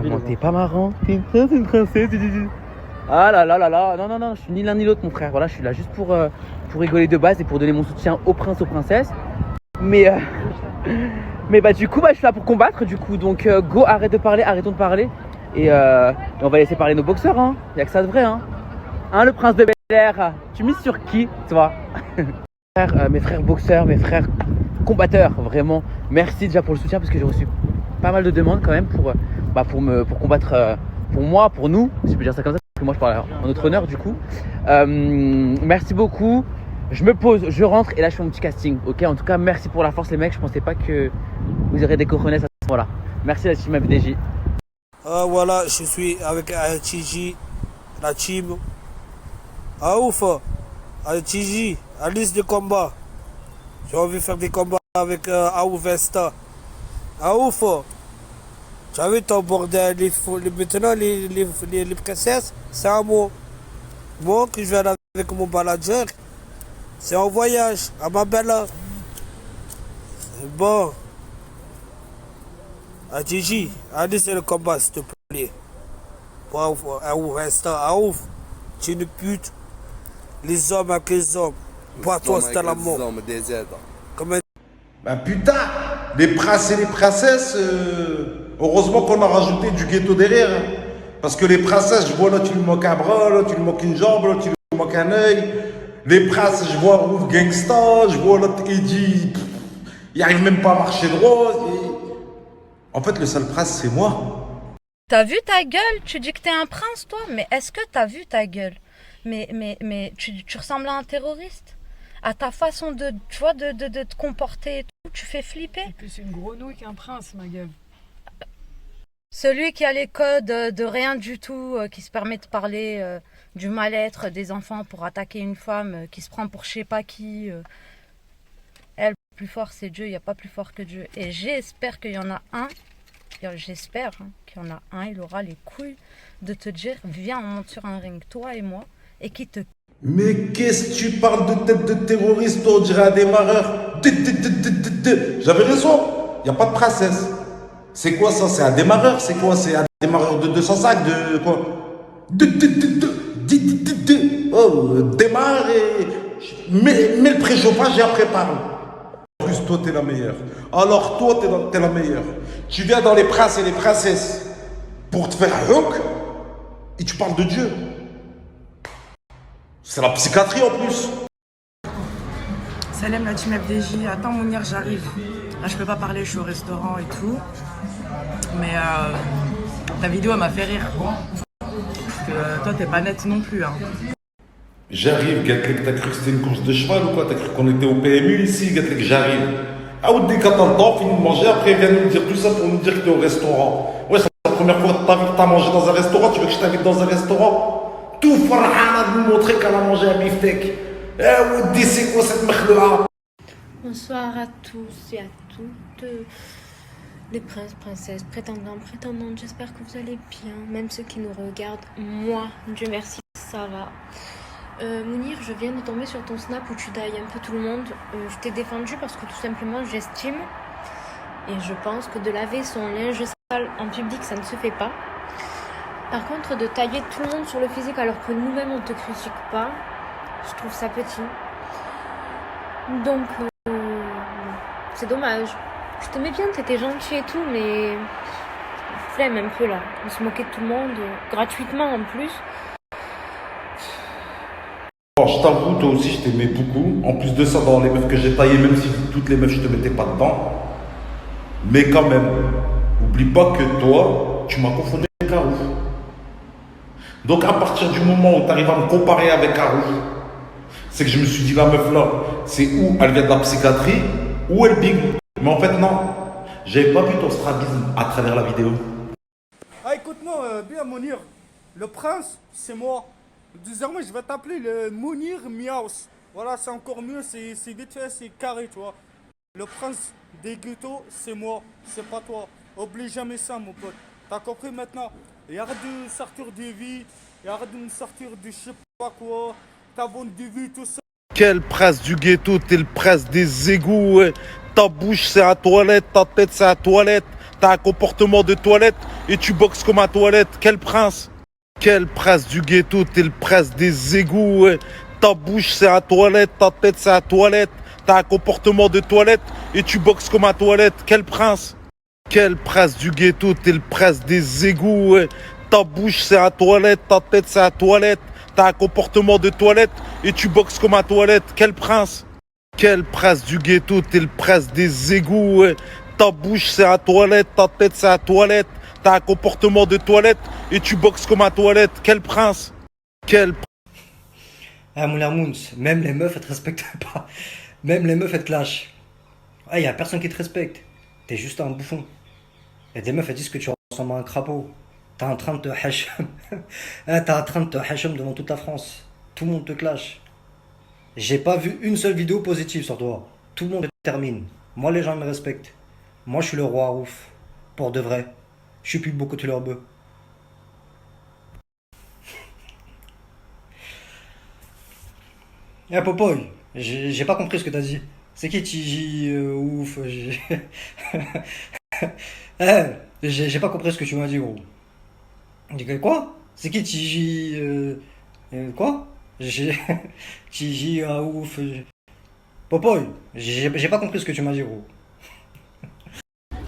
Comment t'es pas marrant? T'es une princesse. Ah là là là là. Non, non, non, je suis ni l'un ni l'autre, mon frère. Voilà, je suis là juste pour rigoler de base et pour donner mon soutien aux princes, aux princesses. Mais bah du coup, bah, je suis là pour combattre. Du coup, donc go, arrête de parler, arrêtons de parler. Et on va laisser parler nos boxeurs. Hein. Y'a que ça de vrai. Hein, le prince de Bel-Air. Tu mises sur qui, toi? Mes frères boxeurs, mes frères combatteurs, vraiment. Merci déjà pour le soutien parce que j'ai reçu pas mal de demandes quand même pour combattre pour moi, pour nous, si je peux dire ça comme ça, parce que moi je parle en notre honneur du coup. Merci beaucoup. Je me pose, je rentre et là je fais mon petit casting, ok? En tout cas, merci pour la force les mecs, je pensais pas que vous aurez des cojones à ce moment-là. Merci la team FDJ. Voilà, je suis avec Tiji, la team. Ah ouf, Tiji, à liste de combat. J'ai envie de faire des combats avec Aouf Vesta. Ah ouf, tu as vu ton bordel, maintenant les princesses, c'est à moi. Moi que je viens avec mon manager, c'est en voyage à ma belle. Bon. Ah Gigi, allez c'est le combat s'il te plaît. Aouf, Aouf, tu es une pute. Les hommes avec les hommes. Pas toi, c'est la mort. Ben putain, les princes et les princesses, heureusement qu'on a rajouté du ghetto derrière. Hein. Parce que les princesses, je vois là, tu lui manques un bras, là, tu lui manques une jambe, là, tu lui manques un œil. Les princes, je vois Rouf Gangsta, je vois l'autre Eddie, il arrive même pas à marcher droit. En fait, le seul prince, c'est moi. T'as vu ta gueule? Tu dis que t'es un prince, toi? Mais est-ce que t'as vu ta gueule? Mais tu ressembles à un terroriste? À ta façon de te comporter et tout, tu fais flipper. C'est plus une grenouille qu'un prince, ma gueule. Celui qui a les codes de rien du tout, qui se permet de parler du mal-être des enfants pour attaquer une femme, qui se prend pour je sais pas qui. Elle, le plus fort c'est Dieu, il n'y a pas plus fort que Dieu. Et j'espère qu'il y en a un, j'espère qu'il y en a un, il aura les couilles de te dire, viens on monte sur un ring, toi et moi, et qui te... Mais qu'est-ce que tu parles de tête de terroriste, on dirait un démarreur. J'avais raison, il n'y a pas de princesse. C'est quoi ça? C'est un démarreur? C'est quoi? C'est un démarreur de 205? De quoi? Oh, démarre et... Mets le préchauffage et après parle. En plus, toi, t'es la meilleure. Alors, toi, t'es la meilleure. Tu viens dans les princes et les princesses pour te faire hook et tu parles de Dieu. C'est la psychiatrie en plus. Salam la team FDJ, attends Mounir, j'arrive. Là je peux pas parler, je suis au restaurant et tout. Mais ta vidéo elle m'a fait rire. Parce que toi t'es pas nette non plus. Hein. J'arrive, Gatlek, t'as cru que c'était une course de cheval ou quoi? T'as cru qu'on était au PMU ici, Gatlek, j'arrive. Ah ou dès qu'à t'as le temps, fini de manger, après viens nous dire tout ça pour nous dire que t'es au restaurant. Ouais, c'est la première fois de ta vie que t'as mangé dans un restaurant, tu veux que je t'invite dans un restaurant? Tout Farhana de nous montrer qu'elle a mangé un beefsteak. Eh, Woody, c'est quoi cette merde-là? Bonsoir à tous et à toutes, les princes, princesses, prétendants, prétendantes. J'espère que vous allez bien, même ceux qui nous regardent. Moi, Dieu merci, ça va. Mounir, je viens de tomber sur ton snap où tu dailles un peu tout le monde. Je t'ai défendu parce que tout simplement j'estime et je pense que de laver son linge sale en public, ça ne se fait pas. Par contre, de tailler tout le monde sur le physique alors que nous-mêmes on te critique pas, je trouve ça petit. Donc, c'est dommage. Je t'aimais bien, t'étais gentil et tout, mais flemme un peu là. On se moquait de tout le monde, gratuitement en plus. Bon, je t'avoue, toi aussi, je t'aimais beaucoup. En plus de ça, dans les meufs que j'ai taillées, même si toutes les meufs, je te mettais pas dedans. Mais quand même, oublie pas que toi, tu m'as confondu avec Harouf. Donc à partir du moment où tu arrives à me comparer avec Harouf, c'est que je me suis dit, la meuf là, c'est où elle vient de la psychiatrie, ou elle big. Mais en fait, non. J'avais pas vu ton strabisme à travers la vidéo. Ah, écoute-moi bien, Mounir. Le prince, c'est moi. Désormais, je vais t'appeler le Mounir Miaus. Voilà, c'est encore mieux, c'est vite fait, c'est carré, tu vois. Le prince des ghettos, c'est moi, c'est pas toi. Oublie jamais ça, mon pote. T'as compris maintenant? Et arrête de sortir des vies, et arrête de me sortir de je sais pas quoi. Ta bonne de vie, tout ça. Quel prince du ghetto, t'es le prince des égouts. Ouais. Ta bouche, c'est la toilette, ta tête, c'est la toilette. t'as un comportement de toilette et tu boxes comme un toilette. Quel prince? Quel prince du ghetto? T'es le prince des égouts, ouais. Ta bouche c'est un toilette, ta tête c'est un toilette. T'as un comportement de toilette et tu boxes comme un toilette. Quel prince? Quel prince du ghetto? T'es le prince des égouts, ouais. Ta bouche c'est un toilette, ta tête c'est un toilette. T'as un comportement de toilette et tu boxes comme un toilette. Quel prince? Quel prince du ghetto? T'es le prince des égouts, ouais. Ta bouche c'est un toilette, ta tête c'est un toilette. T'as un comportement de toilette et tu boxes comme un toilette. Quel prince? Quel Ah, Moulin Mouns, même les meufs, elles te respectent pas. Même les meufs, elles te lâchent. Ah, y a personne qui te respecte. T'es juste un bouffon. Et des meufs, elles disent que tu ressembles à un crapaud. T'es en train de te hacham. T'es en train de te hacham devant toute la France. Tout le monde te clash. J'ai pas vu une seule vidéo positive sur toi. Tout le monde te termine. Moi, les gens me respectent. Moi, je suis le roi Harouf. Pour de vrai. Je suis plus beau que tu leur bœufs. Eh Popoy, j'ai pas compris ce que t'as dit. C'est qui Tiji ouf Eh, j'ai pas compris ce que tu m'as dit, gros. J'ai dit quoi? C'est qui Tiji quoi? J'ai Tiji ouf. Popoy, j'ai pas compris ce que tu m'as dit, gros.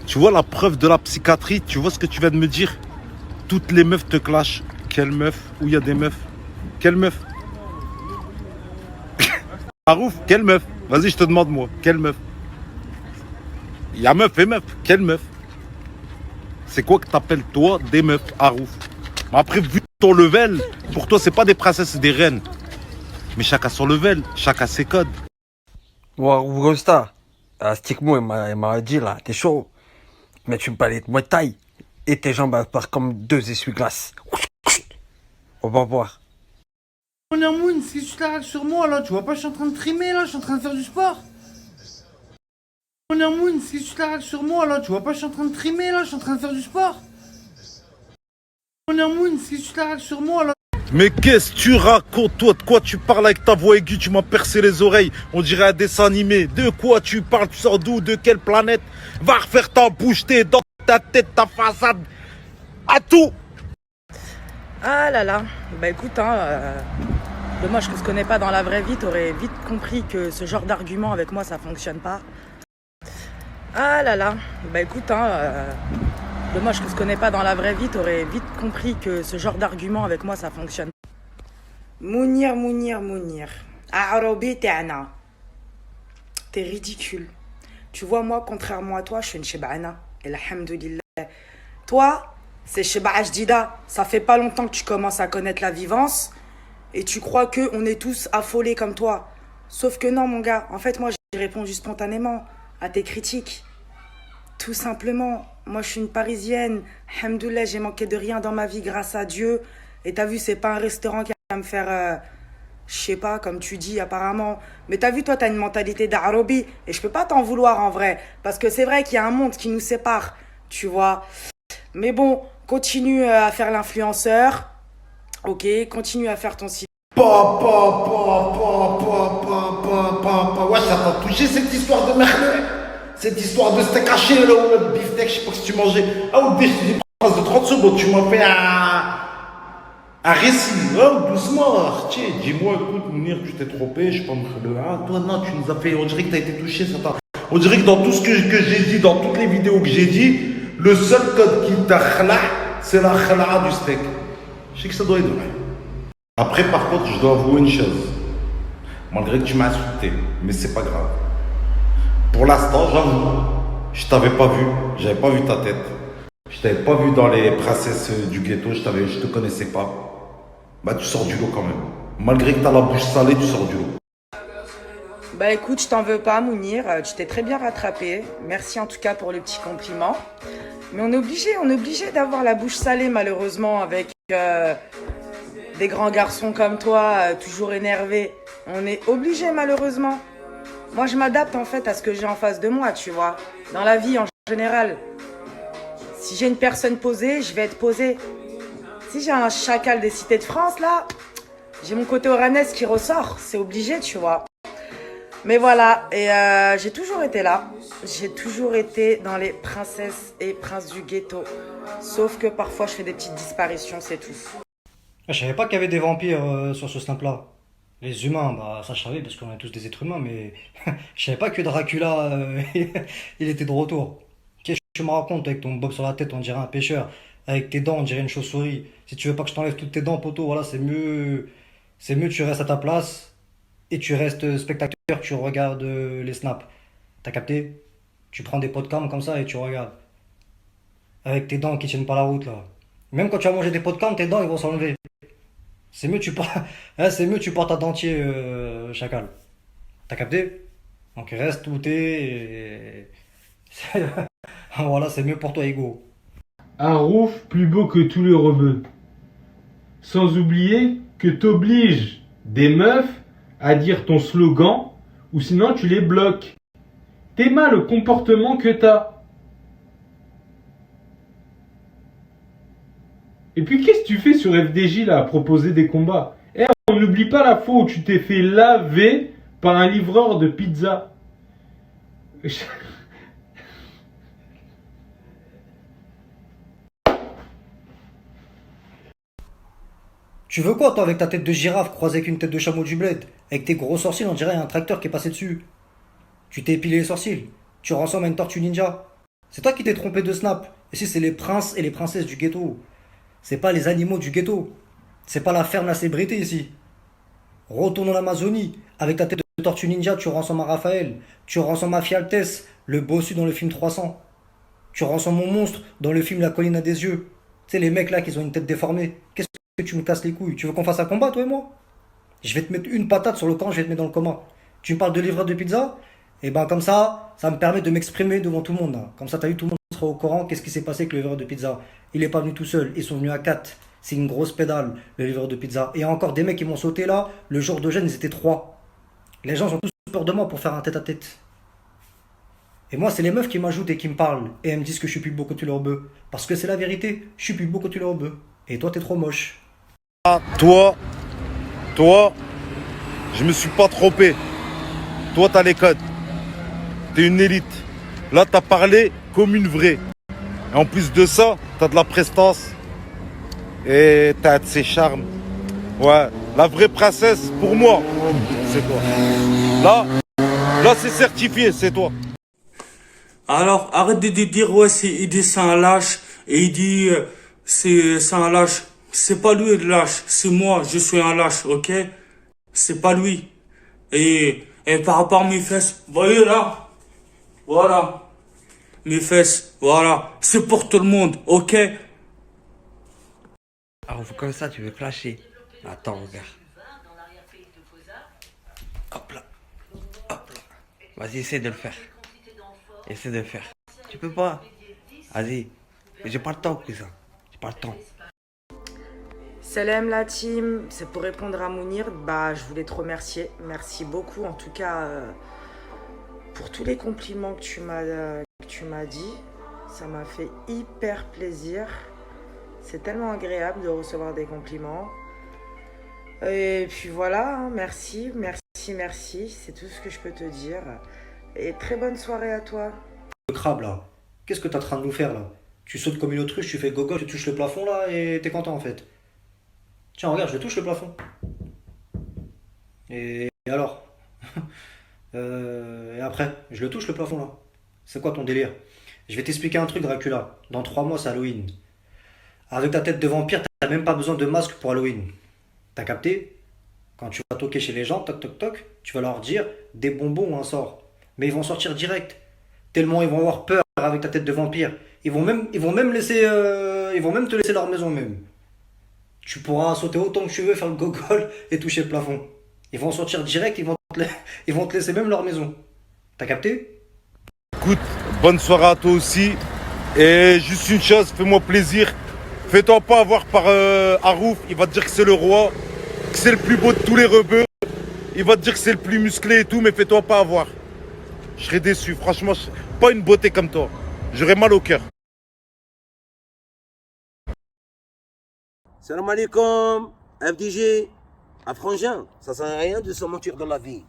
Tu vois la preuve de la psychiatrie? Tu vois ce que tu viens de me dire? Toutes les meufs te clashent. Quelle meuf? Où il y a des meufs? Quelle meuf? Harouf, quelle meuf? Vas-y, je te demande, moi. Quelle meuf? Il y a meuf et meuf. Quelle meuf? C'est quoi que t'appelles, toi, des meufs, Harouf? Après, vu ton level, pour toi, c'est pas des princesses, c'est des reines. Mais chacun son level, chacun ses codes. Wow, Rosta, Stickmo, il m'a dit là, t'es chaud. Mais tu me parlais de Muay Thai. Et tes jambes elles partent comme deux essuie-glaces. On va voir. Moon, si tu te la raques sur moi là, tu vois pas, je suis en train de trimer là, je suis en train de faire du sport. Moon, si tu te la raques sur moi là, tu vois pas, je suis en train de trimer là, je suis en train de faire du sport. Moon, si tu te la raques sur moi là. Mais qu'est-ce que tu racontes, toi? De quoi tu parles avec ta voix aiguë? Tu m'as percé les oreilles. On dirait un dessin animé. De quoi tu parles? Tu sors d'où? De quelle planète? Va refaire ta bouche, tes dents, ta tête, ta façade. À tout! Ah là là, bah écoute, dommage qu'on se connaît pas dans la vraie vie, t'aurais vite compris que ce genre d'argument avec moi ça fonctionne pas. Ah là là, bah écoute, dommage qu'on se connaît pas dans la vraie vie, t'aurais vite compris que ce genre d'argument avec moi ça fonctionne pas. Mounir, Arabi ta'ana. T'es ridicule. Tu vois, moi, contrairement à toi, je suis une shibana. Et alhamdoulilah. Toi, c'est Shiba Jdida. Ça fait pas longtemps que tu commences à connaître la vivance. Et tu crois qu'on est tous affolés comme toi. Sauf que non, mon gars. En fait, moi, j'ai répondu spontanément à tes critiques. Tout simplement. Moi, je suis une Parisienne. Alhamdoulilah, j'ai manqué de rien dans ma vie grâce à Dieu. Et t'as vu, c'est pas un restaurant qui va me faire... je sais pas, comme tu dis apparemment. Mais t'as vu, toi, t'as une mentalité d'Arabi. Et je peux pas t'en vouloir en vrai. Parce que c'est vrai qu'il y a un monde qui nous sépare. Tu vois. Mais bon, continue à faire l'influenceur. Ok, continue à faire ton site. Ouais, ça t'a touché cette histoire de merde. Cette histoire de steak haché, là, ou de beefsteak, je sais pas si tu mangeais. Ah, ou des phrases de 30 secondes, tu m'as fait un récit. Oh, doucement, tiens, dis-moi, écoute, Mounir, tu t'es trompé, je sais pas me faire. Ah, toi, non, tu nous as fait. On dirait que t'as été touché, ça t'a. On dirait que dans tout ce que j'ai dit, dans toutes les vidéos que j'ai dit, le seul code qui t'a khla, c'est la khla du steak. Je sais que ça doit être vrai. Après, par contre, je dois avouer une chose. Malgré que tu m'as insulté, mais c'est pas grave. Pour l'instant, j'avoue, je t'avais pas vu, j'avais pas vu ta tête. Je t'avais pas vu dans les princesses du ghetto, je te connaissais pas. Bah, tu sors du lot quand même. Malgré que t'as la bouche salée, tu sors du lot. Bah écoute, je t'en veux pas, Mounir. Tu t'es très bien rattrapé. Merci en tout cas pour le petit compliment. Mais on est obligé d'avoir la bouche salée malheureusement avec des grands garçons comme toi, toujours énervés. On est obligé malheureusement. Moi je m'adapte en fait à ce que j'ai en face de moi, tu vois. Dans la vie en général. Si j'ai une personne posée, je vais être posée. Si j'ai un chacal des cités de France là, j'ai mon côté oranesque qui ressort. C'est obligé, tu vois. Mais voilà, et j'ai toujours été là. j'ai toujours été dans les princesses et princes du ghetto. Sauf que parfois je fais des petites disparitions, c'est tout. Je savais pas qu'il y avait des vampires sur ce snap-là. Les humains, bah ça je savais parce qu'on est tous des êtres humains, mais je savais pas que Dracula, il était de retour. Qu'est-ce que tu me racontes avec ton bob sur la tête, on dirait un pêcheur. Avec tes dents, on dirait une chauve-souris. Si tu veux pas que je t'enlève toutes tes dents, poteau, voilà, c'est mieux. C'est mieux, tu restes à ta place et tu restes spectateur, tu regardes les snaps. T'as capté? Tu prends des pots de cam comme ça et tu regardes. Avec tes dents qui tiennent pas la route là. Même quand tu vas manger des pots de cam, tes dents ils vont s'enlever. C'est mieux tu portes, hein, c'est mieux tu portes un dentier, chacal. T'as capté? Donc reste où t'es. Voilà, c'est mieux pour toi, Ego. Harouf plus beau que tous les rebeux. Sans oublier que t'obliges des meufs à dire ton slogan ou sinon tu les bloques. T'es mal le comportement que t'as. Et puis qu'est-ce que tu fais sur FDJ là à proposer des combats? Eh, on n'oublie pas la fois où tu t'es fait laver par un livreur de pizza. Tu veux quoi, toi, avec ta tête de girafe croisée avec une tête de chameau du bled? Avec tes gros sourcils, on dirait un tracteur qui est passé dessus. Tu t'es épilé les sourcils. Tu ressembles à une tortue ninja. C'est toi qui t'es trompé de snap. Ici, c'est les princes et les princesses du ghetto. C'est pas les animaux du ghetto. C'est pas la ferme la célébrité ici. Retourne en Amazonie. Avec ta tête de tortue ninja, tu ressembles à Raphaël. Tu ressembles à Fialtès, le bossu dans le film 300. Tu ressembles au monstre dans le film La colline à des yeux. Tu sais, les mecs là qui ont une tête déformée. Qu'est-ce que tu me casses les couilles? Tu veux qu'on fasse un combat, toi et moi? Je vais te mettre une patate sur le camp, je vais te mettre dans le coma. Tu me parles de livreur de pizza? Et ben comme ça me permet de m'exprimer devant tout le monde, là. Comme ça, t'as vu, tout le monde sera au courant. Qu'est-ce qui s'est passé avec le livreur de pizza? Il est pas venu tout seul, ils sont venus à 4. C'est une grosse pédale, le livreur de pizza. Et il y a encore des mecs qui m'ont sauté là. Le jour de gêne, ils étaient 3. Les gens ont tous peur de moi pour faire un tête-à-tête. Et moi, c'est les meufs qui m'ajoutent et qui me parlent. Et elles me disent que je suis plus beau que tu leur bœuf. Parce que c'est la vérité, je suis plus beau que tu leur bœuf. Et toi, t'es trop moche. Ah, toi, je me suis pas trompé. Toi, t'as les codes. T'es une élite. Là, t'as parlé comme une vraie. Et en plus de ça, t'as de la prestance. Et t'as de ces charmes. Ouais, la vraie princesse, pour moi, c'est toi. Là, c'est certifié, c'est toi. Alors, arrête de dire, ouais, il dit c'est un lâche, et il dit, c'est un lâche. C'est pas lui le lâche, c'est moi, je suis un lâche, ok? C'est pas lui. Et par rapport à mes fesses, voyez là, voilà, mes fesses, voilà, c'est pour tout le monde, ok? Harouf, comme ça, tu veux clasher. Attends, regarde. Hop là. Hop là. Vas-y, essaie de le faire. Essaie de le faire. Tu peux pas. Vas-y. Mais j'ai pas le temps, cousin. J'ai pas le temps. Salam la team, c'est pour répondre à Mounir. Bah, je voulais te remercier. Merci beaucoup en tout cas pour tous les compliments que tu m'as dit. Ça m'a fait hyper plaisir. C'est tellement agréable de recevoir des compliments. Et puis voilà, hein, merci. C'est tout ce que je peux te dire. Et très bonne soirée à toi. Le crabe là, qu'est-ce que t'es en train de nous faire là? Tu sautes comme une autruche, tu fais gogo, tu touches le plafond là et t'es content en fait. Tiens, regarde, je touche le plafond. Et alors? Et après, je le touche le plafond là. C'est quoi ton délire? Je vais t'expliquer un truc, Dracula. Dans 3 mois, c'est Halloween. Avec ta tête de vampire, t'as même pas besoin de masque pour Halloween. T'as capté? Quand tu vas toquer chez les gens, toc toc toc, tu vas leur dire des bonbons ou un sort. Mais ils vont sortir direct. Tellement ils vont avoir peur avec ta tête de vampire. Ils vont même te laisser leur maison même. Tu pourras sauter autant que tu veux, faire le gogol et toucher le plafond. Ils vont sortir direct, ils vont te laisser même leur maison. T'as capté? Écoute, bonne soirée à toi aussi. Et juste une chose, fais-moi plaisir. Fais-toi pas avoir par Harouf. Il va te dire que c'est le roi, que c'est le plus beau de tous les rebeux. Il va te dire que c'est le plus musclé et tout, mais fais-toi pas avoir. Je serais déçu, franchement, pas une beauté comme toi. J'aurais mal au cœur. Salam alaikum, FDG. À Frangin, ça sert à rien de se mentir dans la vie.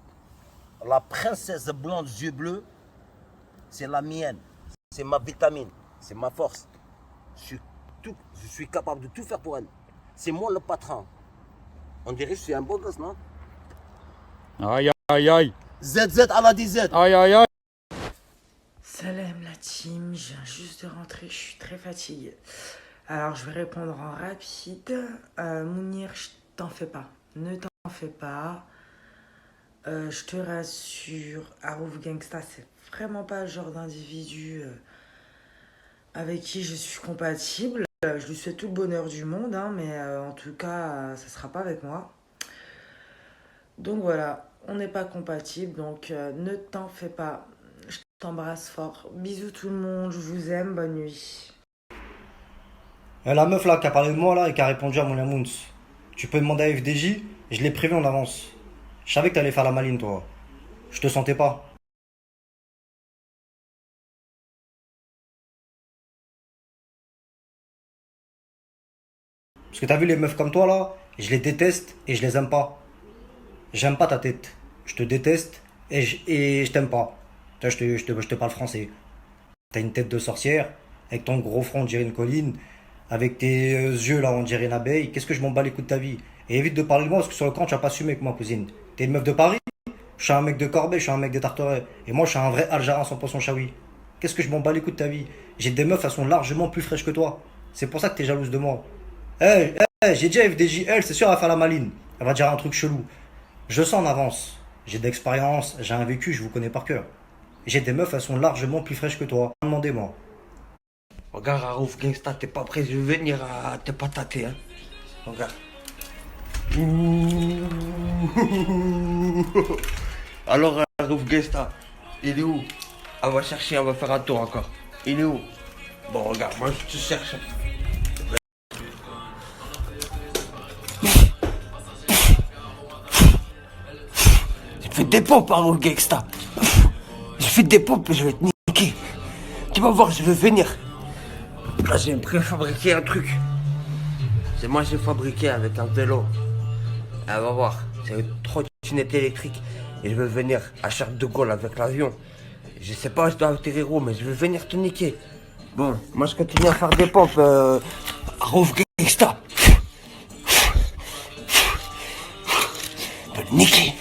La princesse blonde, yeux bleus, c'est la mienne. C'est ma vitamine. C'est ma force. Je suis capable de tout faire pour elle. C'est moi le patron. On dirait que je suis un beau gosse, non? Aïe, aïe, aïe. ZZ à la DZ. Aïe, aïe, aïe. Salam la team, je viens juste de rentrer, je suis très fatiguée. Alors je vais répondre en rapide. Mounir, je t'en fais pas. Ne t'en fais pas. Je te rassure, Harouf Gangsta, c'est vraiment pas le genre d'individu avec qui je suis compatible. Je lui souhaite tout le bonheur du monde, hein, mais en tout cas, ça sera pas avec moi. Donc voilà, on n'est pas compatible, donc ne t'en fais pas. Je t'embrasse fort. Bisous tout le monde, je vous aime, bonne nuit. La meuf là qui a parlé de moi là et qui a répondu à Mounir Mouns. Tu peux demander à FDJ, je l'ai prévu en avance. Je savais que t'allais faire la maline toi. Je te sentais pas. Parce que t'as vu les meufs comme toi là, je les déteste et je les aime pas. J'aime pas ta tête. Je te déteste et je t'aime pas. Je te parle français. T'as une tête de sorcière, avec ton gros front on dirait une colline, avec tes yeux là on dirait une abeille. Qu'est-ce que je m'en bats les coups de ta vie? Et évite de parler de moi parce que sur le camp tu vas pas assumer avec moi cousine. T'es une meuf de Paris, je suis un mec de Corbeil, je suis un mec des Tarterets. Et moi je suis un vrai Algérien sans poisson chaoui. Qu'est-ce que je m'en bats les coups de ta vie? J'ai des meufs, elles sont largement plus fraîches que toi. C'est pour ça que t'es jalouse de moi. J'ai dit à FDJ, elle c'est sûr elle va faire la maline. Elle va dire un truc chelou. Je sens en avance. J'ai de l'expérience, j'ai un vécu, je vous connais par cœur. J'ai des meufs, elles sont largement plus fraîches que toi. Demandez-moi. Regarde, Harouf Gangsta, t'es pas prêt, je vais venir à te patater, hein. Regarde. Alors, Harouf Gangsta, il est où? On va chercher, on va faire un tour encore. Il est où? Bon, regarde, moi je te cherche. Je fais des pompes, Harouf Gangsta. Je fais des pompes et je vais te niquer. Tu vas voir, je vais venir. Là, j'ai préfabriqué un truc. C'est moi, j'ai fabriqué avec un vélo. Elle va voir, c'est une trottinette électrique. Et je vais venir à Charles de Gaulle avec l'avion. Je sais pas, je dois atterrir où, mais je vais venir te niquer. Bon, moi, je continue à faire des pompes. Harouf Gangsta. Je vais te niquer.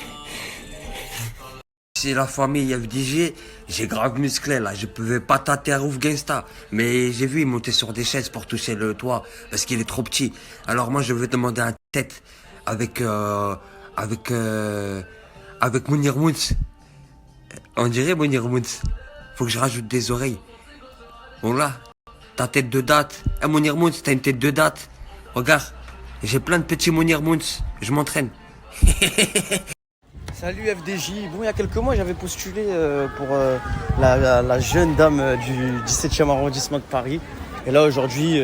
C'est la famille FDJ, j'ai grave musclé là, je pouvais pas tâter Harouf Gangsta. Mais j'ai vu il monter sur des chaises pour toucher le toit, parce qu'il est trop petit. Alors moi je vais demander un tête avec Mounir Mouns. On dirait Mounir Mouns. Faut que je rajoute des oreilles. Bon là, ta tête de date. Mounir Mouns, t'as une tête de date. Regarde, j'ai plein de petits Mounir Mouns, je m'entraîne. Salut FDJ, bon il y a quelques mois j'avais postulé pour la jeune dame du 17e arrondissement de Paris. Et là aujourd'hui,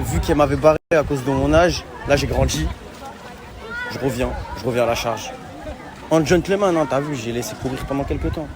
vu qu'elle m'avait barré à cause de mon âge, là j'ai grandi, je reviens à la charge. En gentleman, hein, t'as vu, j'ai laissé courir pendant quelques temps.